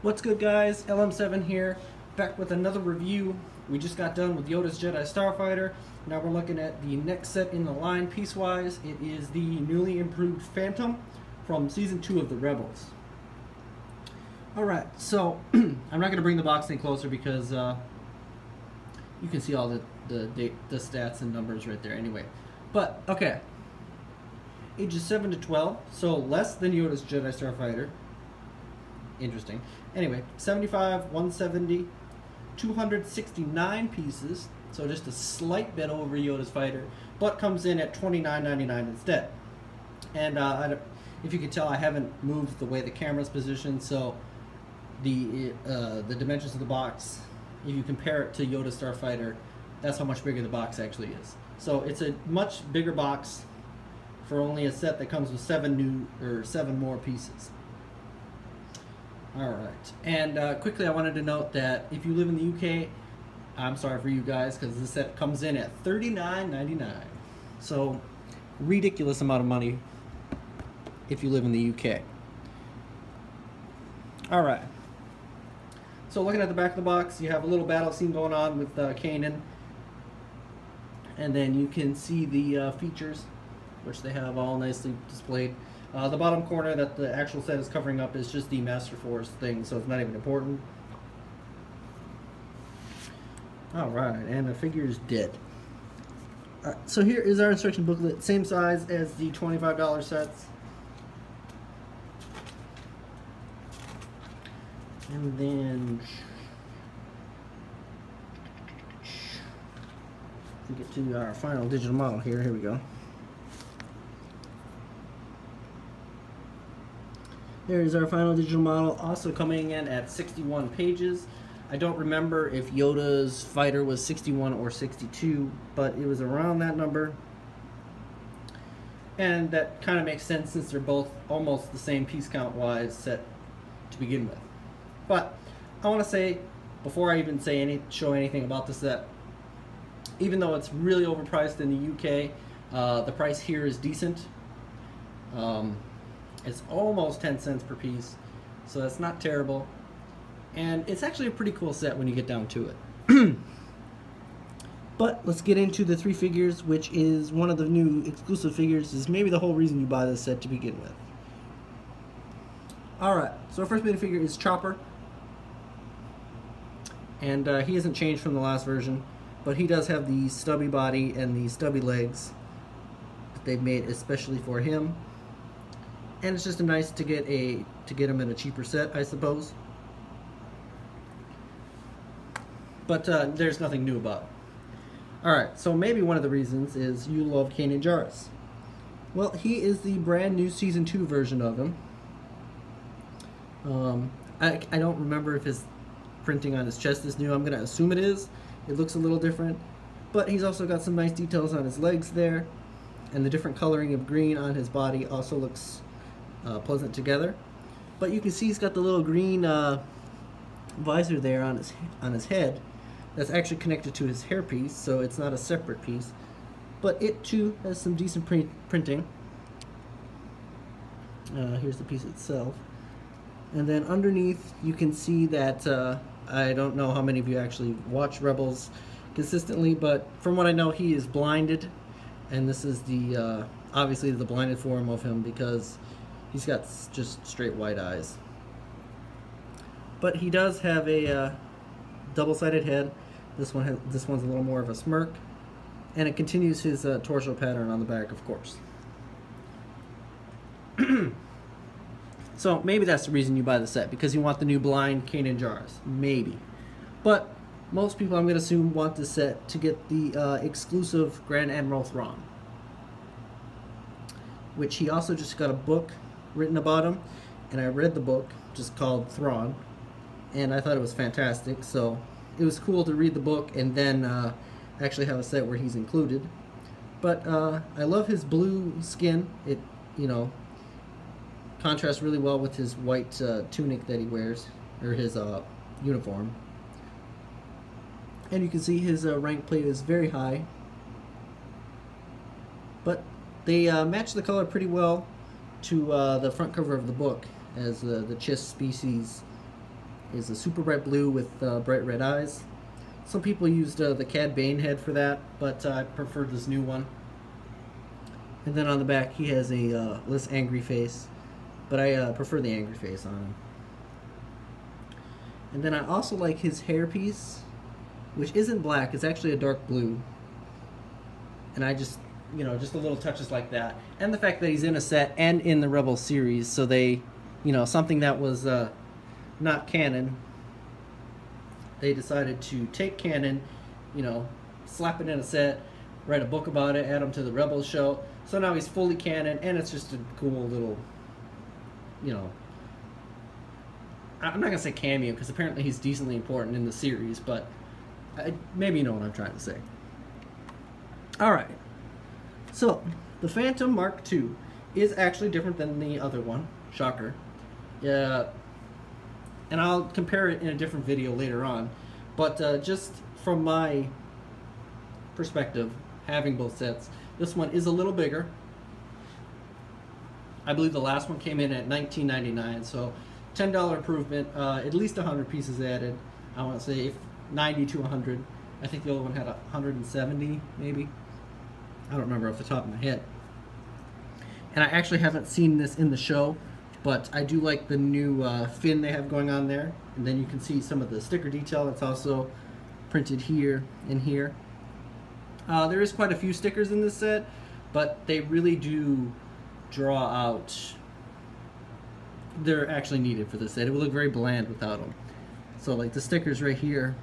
What's good, guys? LM7 here, back with another review. We just got done with Yoda's Jedi Starfighter. Now we're looking at the next set in the line piecewise. It is the newly improved Phantom from Season 2 of the Rebels. Alright, so I'm not going to bring the box any closer because you can see all the stats and numbers right there anyway. But, okay. Ages 7 to 12, so less than Yoda's Jedi Starfighter. Interesting. Anyway, 75, 170, 269 pieces, so just a slight bit over Yoda's fighter, but comes in at $29.99 instead. And if you can tell, I haven't moved the way the camera's positioned, so the dimensions of the box, if you compare it to Yoda's Starfighter, that's how much bigger the box actually is. So it's a much bigger box for only a set that comes with seven more pieces. Alright, and quickly I wanted to note that if you live in the UK, I'm sorry for you guys because this set comes in at $39.99. So, ridiculous amount of money if you live in the UK. Alright, so looking at the back of the box, you have a little battle scene going on with Kanan. And then you can see the features, which they have all nicely displayed. The bottom corner that the actual set is covering up is just the Master Force thing, so it's not even important. Alright, and the figure is dead. So here is our instruction booklet, same size as the $25 sets. And then if we get to our final digital model here we go. There's our final digital model, also coming in at 61 pages. I don't remember if Yoda's fighter was 61 or 62, but it was around that number. And that kind of makes sense since they're both almost the same piece count wise set to begin with. But I want to say, before I even show anything about the set, even though it's really overpriced in the UK, the price here is decent. It's almost 10 cents per piece, so that's not terrible. And it's actually a pretty cool set when you get down to it. But let's get into the three figures, which is one of the new exclusive figures, is maybe the whole reason you buy this set to begin with. Alright, so our first main figure is Chopper. And he hasn't changed from the last version, but he does have the stubby body and the stubby legs that they've made especially for him. And it's just nice to get him in a cheaper set, I suppose. But there's nothing new about it. Alright, so maybe one of the reasons is you love Kanan Jarrus. Well, he is the brand new Season 2 version of him. I don't remember if his printing on his chest is new. I'm going to assume it is. It looks a little different. But he's also got some nice details on his legs there. And the different coloring of green on his body also looks pleasant together. But you can see he's got the little green visor there on his head that's actually connected to his hairpiece, so it's not a separate piece. But it too has some decent printing. Here's the piece itself. And then underneath you can see that I don't know how many of you actually watch Rebels consistently, but from what I know he is blinded, and this is the obviously the blinded form of him because he's got just straight white eyes. But he does have a double-sided head. This one's a little more of a smirk, and it continues his torso pattern on the back, of course. So maybe that's the reason you buy the set, because you want the new blind Kanan Jarrus. Maybe. But most people, I'm going to assume, want the set to get the exclusive Grand Admiral Thrawn, which he also just got a book written about him, and I read the book, just called Thrawn, and I thought it was fantastic. So it was cool to read the book and then actually have a set where he's included. But I love his blue skin. It, you know, contrasts really well with his white tunic that he wears, or his uniform. And you can see his rank plate is very high. But they match the color pretty well to the front cover of the book, as the Chiss species is a super bright blue with bright red eyes. Some people used the Cad Bane head for that, but I preferred this new one. And then on the back, he has a less angry face, but I prefer the angry face on him. And then I also like his hairpiece, which isn't black, it's actually a dark blue. And I just, you know, just the little touches like that. And the fact that he's in a set and in the Rebel series, so they, you know, something that was not canon, they decided to take canon, you know, slap it in a set, write a book about it, add him to the Rebels show. So now he's fully canon, and it's just a cool little, you know, I'm not going to say cameo, because apparently he's decently important in the series, but maybe you know what I'm trying to say. Alright, so the Phantom Mark II is actually different than the other one. Shocker. And I'll compare it in a different video later on, but just from my perspective, having both sets, this one is a little bigger. I believe the last one came in at $19.99, so $10 improvement, at least 100 pieces added. I want to say 90 to 100. I think the other one had 170 maybe. I don't remember off the top of my head. And I actually haven't seen this in the show, but I do like the new fin they have going on there. And then you can see some of the sticker detail that's also printed here and here. There is quite a few stickers in this set, but they really do draw out. They're actually needed for this set. It would look very bland without them. So like the stickers right here,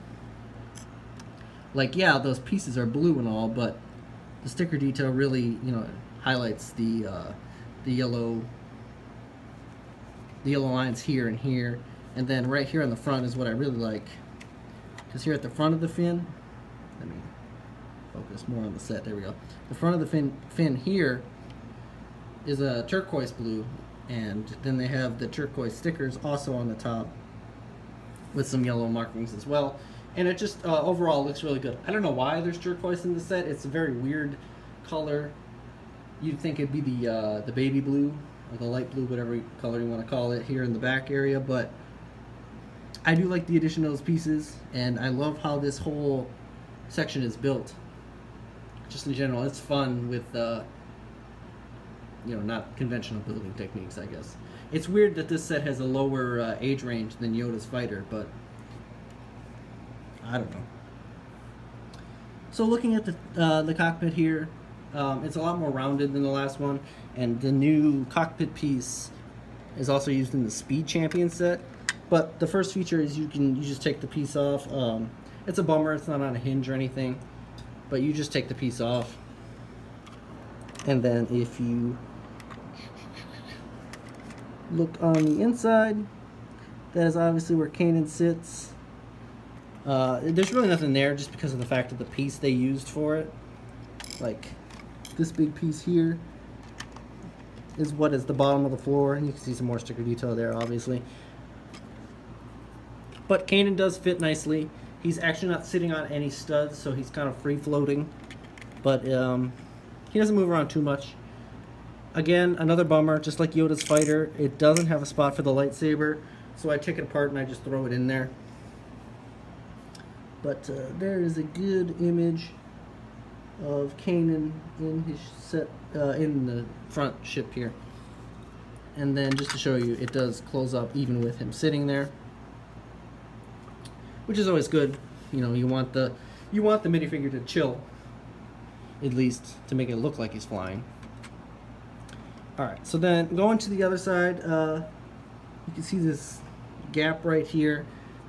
like yeah, those pieces are blue and all, but the sticker detail really, you know, highlights the yellow lines here and here. And then right here on the front is what I really like, because here at the front of the fin, let me focus more on the set, there we go. The front of the fin here is a turquoise blue, and then they have the turquoise stickers also on the top with some yellow markings as well. And it just overall looks really good. I don't know why there's turquoise in the set. It's a very weird color. You'd think it'd be the baby blue or the light blue, whatever color you want to call it, here in the back area, but I do like the addition of those pieces, and I love how this whole section is built. Just in general, it's fun with you know, not conventional building techniques, I guess. It's weird that this set has a lower age range than Yoda's fighter, but I don't know. So looking at the cockpit here, it's a lot more rounded than the last one, and the new cockpit piece is also used in the Speed Champion set. But the first feature is you just take the piece off. It's a bummer, it's not on a hinge or anything, but you just take the piece off. And then if you look on the inside, that is obviously where Kanan sits. There's really nothing there just because of the fact of the piece they used for it. Like this big piece here is what is the bottom of the floor, and you can see some more sticker detail there obviously. But Kanan does fit nicely. He's actually not sitting on any studs, so he's kind of free floating. But he doesn't move around too much. Again, another bummer, just like Yoda's fighter, it doesn't have a spot for the lightsaber, so I take it apart and I just throw it in there. But there is a good image of Kanan in his set, in the front ship here. And then just to show you, it does close up even with him sitting there, which is always good. You know, you want the minifigure to chill, at least to make it look like he's flying. Alright, so then going to the other side, you can see this gap right here.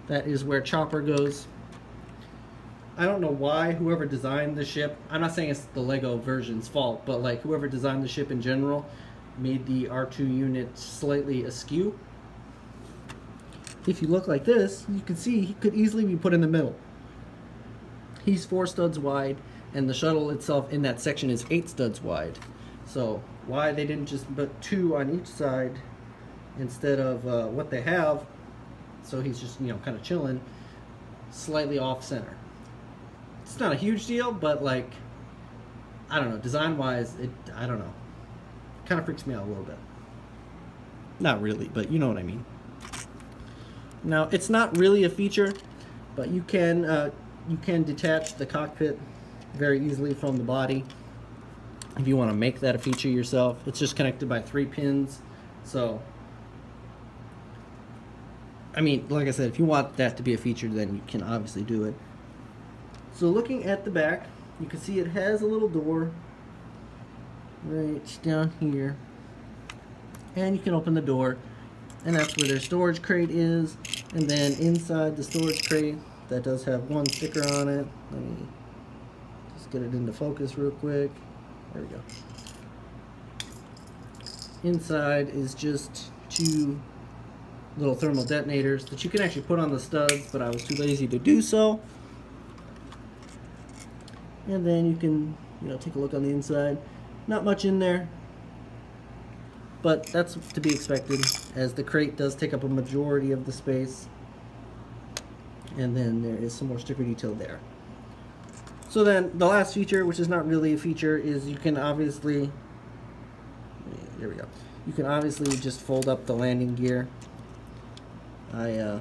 That is where Chopper goes. I don't know why whoever designed the ship, I'm not saying it's the Lego version's fault, but like whoever designed the ship in general made the R2 unit slightly askew. If you look like this, you can see he could easily be put in the middle. He's 4 studs wide, and the shuttle itself in that section is 8 studs wide. So why they didn't just put 2 on each side instead of what they have, so he's just, you know, kind of chilling slightly off center. It's not a huge deal, but like, I don't know, design wise, I don't know, kind of freaks me out a little bit. Not really, but you know what I mean. Now, it's not really a feature, but you can detach the cockpit very easily from the body if you want to make that a feature yourself. It's just connected by 3 pins, so I mean, like I said, if you want that to be a feature, then you can obviously do it. So looking at the back, you can see it has a little door right down here, and you can open the door, and that's where their storage crate is. And then inside the storage crate, that does have one sticker on it. Let me just get it into focus real quick. There we go. Inside is just 2 little thermal detonators that you can actually put on the studs, but I was too lazy to do so. And then you can, take a look on the inside. Not much in there, but that's to be expected, as the crate does take up a majority of the space. And then there is some more sticker detail there. So then the last feature, which is not really a feature, is you can obviously, there we go, you can obviously just fold up the landing gear. I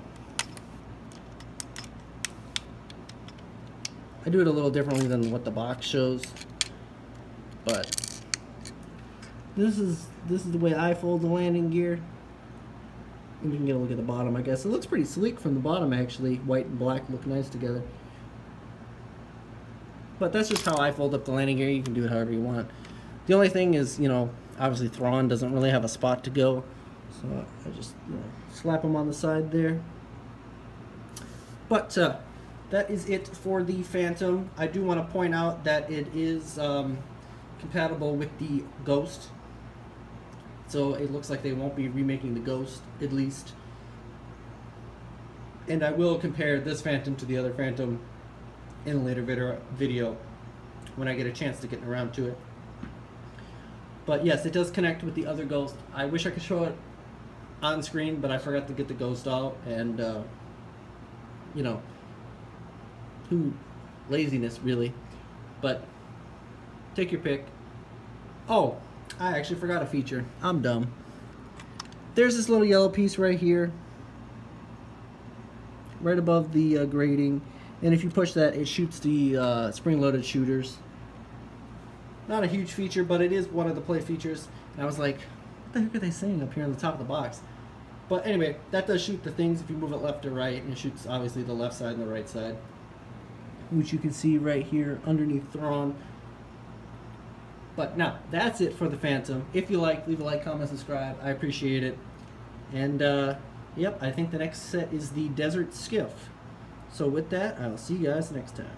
do it a little differently than what the box shows, but this is the way I fold the landing gear. And you can get a look at the bottom, I guess. It looks pretty sleek from the bottom, actually. White and black look nice together. But that's just how I fold up the landing gear. You can do it however you want. The only thing is, obviously Thrawn doesn't really have a spot to go. So I just slap them on the side there. But that is it for the Phantom. I do want to point out that it is compatible with the Ghost. So it looks like they won't be remaking the Ghost, at least. And I will compare this Phantom to the other Phantom in a later video when I get a chance to get around to it. But yes, it does connect with the other Ghost. I wish I could show it on screen, but I forgot to get the Ghost out, and laziness really. But take your pick. Oh, I actually forgot a feature. I'm dumb. There's this little yellow piece right here, right above the grating, and if you push that, it shoots the spring-loaded shooters. Not a huge feature, but it is one of the play features. And I was like, what the heck are they saying up here on the top of the box? But anyway, that does shoot the things if you move it left or right, and it shoots obviously the left side and the right side, which you can see right here underneath Thrawn. But now, that's it for the Phantom. If you like, leave a like, comment, subscribe. I appreciate it. And yep, I think the next set is the Desert Skiff. So with that, I'll see you guys next time.